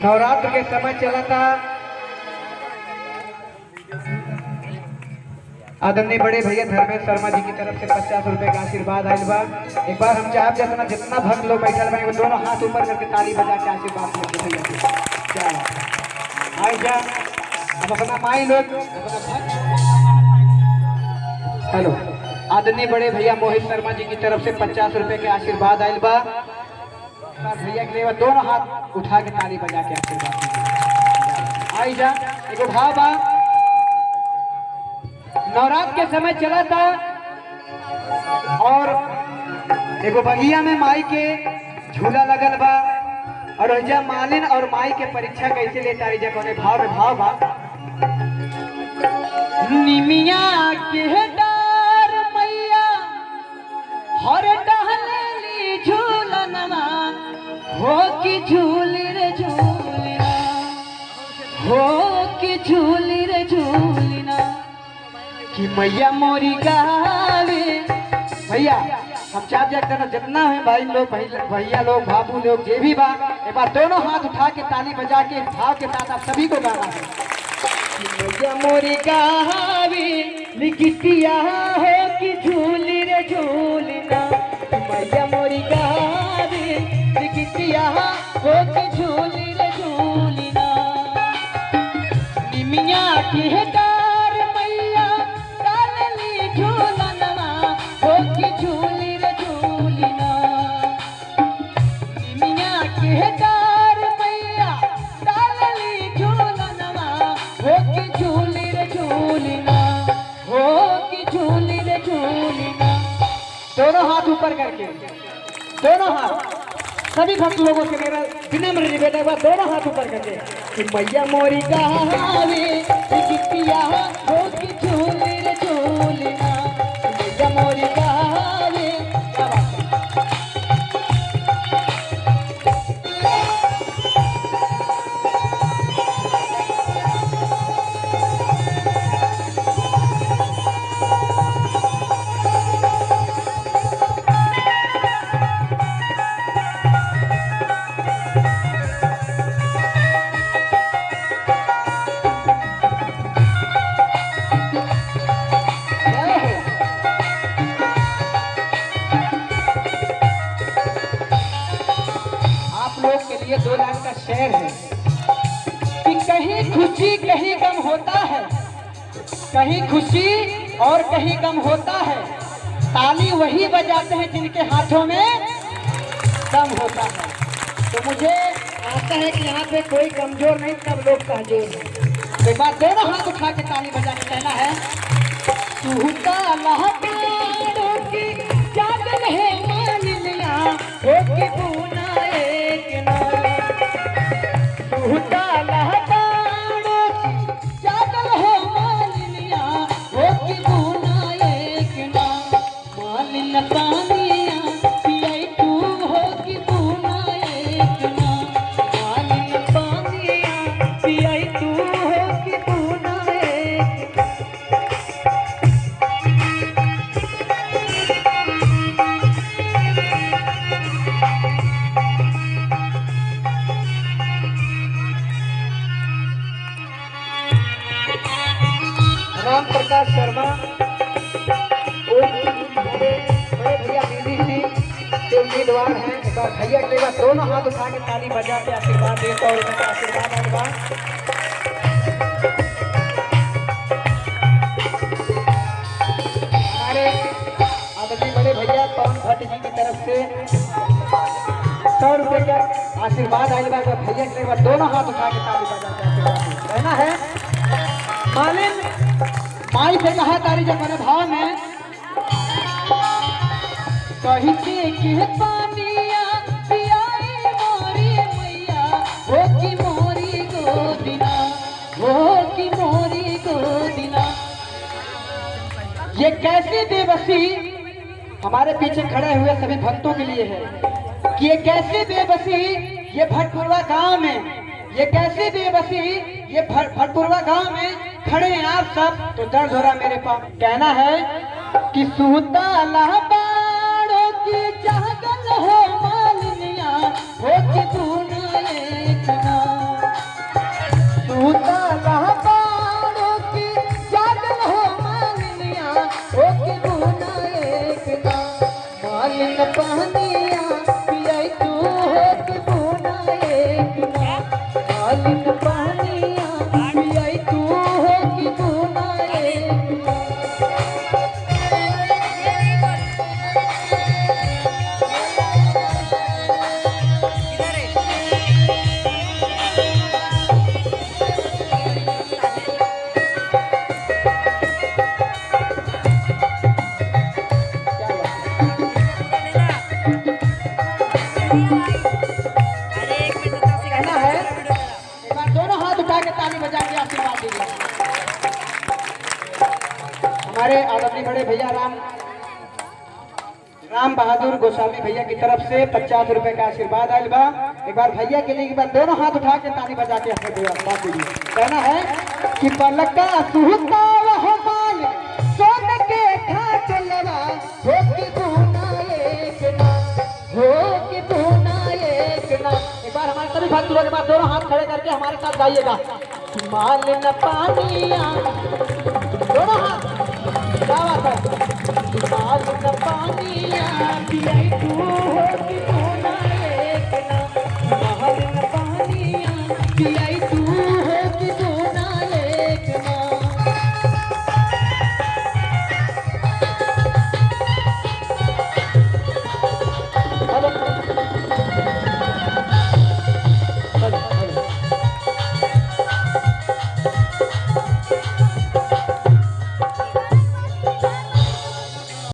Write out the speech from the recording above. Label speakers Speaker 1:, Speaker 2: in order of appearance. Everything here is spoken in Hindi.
Speaker 1: नवरात्र के समय चला था। आदरणीय बड़े भैया धर्मेश शर्मा जी की तरफ से 50 रुपए का आशीर्वाद आयल बा। एक बार हम चाहब जितना जितना भक्त लोग बैठल बा वो दोनों हाथ ऊपर करके ताली बजा के आशीर्वाद करके भैया क्या आई जा। अब अपना माई लोग हेलो आदरणीय बड़े भैया मोहित शर्मा जी की तरफ से 50 रुपए के आशीर्वाद आयल बा। भैया के लिए दोनों हाथ उठा के ताली बजा के आशीर्वाद आई जा। एगो भाव बा नवरात्र के समय चला था और एगो बगिया में माई के झूला लगल बा और जा मालिन और माई के परीक्षा कैसे लेता रही जा कोने भाव में भाव बा। निमिया के डार मैया हर टहलेली झूलनमा हो कि झूली रे झूलिना हो कि झूली रे झूलिना कि मैया मोरी गावे। भैया हम चाह जाकर जितना है भाई लोग भैया लोग बाबू लोग जे भी बा एक बार दोनों हाथ उठा के ताली बजा के भाव के साथ आप सभी को गाना है कि मैया मोरी गावे लिखितिया हो कि झूली रे झूलिना मैया मोरी गावे लिखितिया हो कि झूली रे झूलिना निमिया की है दोनों हाथ ऊपर करके दोनों हाथ सभी भक्त लोगों से मेरा विनम्र निवेदन है दोनों हाथ ऊपर करके कि मैया मोरी गावे कितिया हो कि झूली रे झूलिना मैया मोरी गावे। ये 2 लाख का शेर है कि कहीं खुशी कहीं गम होता है कहीं खुशी और कहीं गम होता है ताली वही बजाते हैं जिनके हाथों में दम होता है। तो मुझे आशा है कि यहाँ पे कोई कमजोर नहीं सब लोग सहजोर है। एक बार दोनों हाथ उठा के ताली बजा के कहना है राम प्रकाश शर्मा बड़े भैया बीडीसी के उम्मीदवार हैं। एक बार भैया के बाद दोनों हाथ उठा के ताली बजा के आशीर्वाद दे 100 रुपये का आशीर्वाद आएगा। हमारे आदरणीय बड़े भैया पवन भट्ट जी की तरफ से 100 रुपये का आशीर्वाद आएगा। भैया के बाद दोनों हाथ उठा के ताली बजा के आशीर्वाद कहना है मालिन माई से कहा तारी जब मेरे भाव में कहते कि पानिया पियाई मोरी मैया हो कि मोरी गोदिना हो कि मोरी गोदिना। ये कैसी बेबसी हमारे पीछे खड़े हुए सभी भक्तों के लिए है कि ये कैसी बेबसी ये भटपुरवा गांव में ये कैसी बेबसी ये भटपुरवा गांव में खड़े हैं आप सब तो दर्द हो रहा मेरे पास। कहना है कि सूता बाड़ों की जागल हो मालिनिया हो कि तू ना मालिन पानिया पियाई तू हो कि बुनाए कहना है एक बार दोनों हाथ उठा के ताली बजा के आशीर्वाद दीजिए हमारे आदरणीय बड़े भैया राम बहादुर गोस्वामी भैया की तरफ से 50 रुपए का आशीर्वाद आयल बा। एक बार भैया के लिए एक बार दोनों हाथ उठा के ताली बजा के आशीर्वाद दीजिए। कहना है कि पलका सुहता वह माल सोन के ठाट लगा हो कि बुना एक ना हो कि बुना एक ना। एक बार हमारे सभी भक्तों के बाद दोनों हाथ खड़े करके हमारे साथ गाइएगा माल न पानिया दोनों हाथ क्या बात है माल न पानिया पियाई तू हो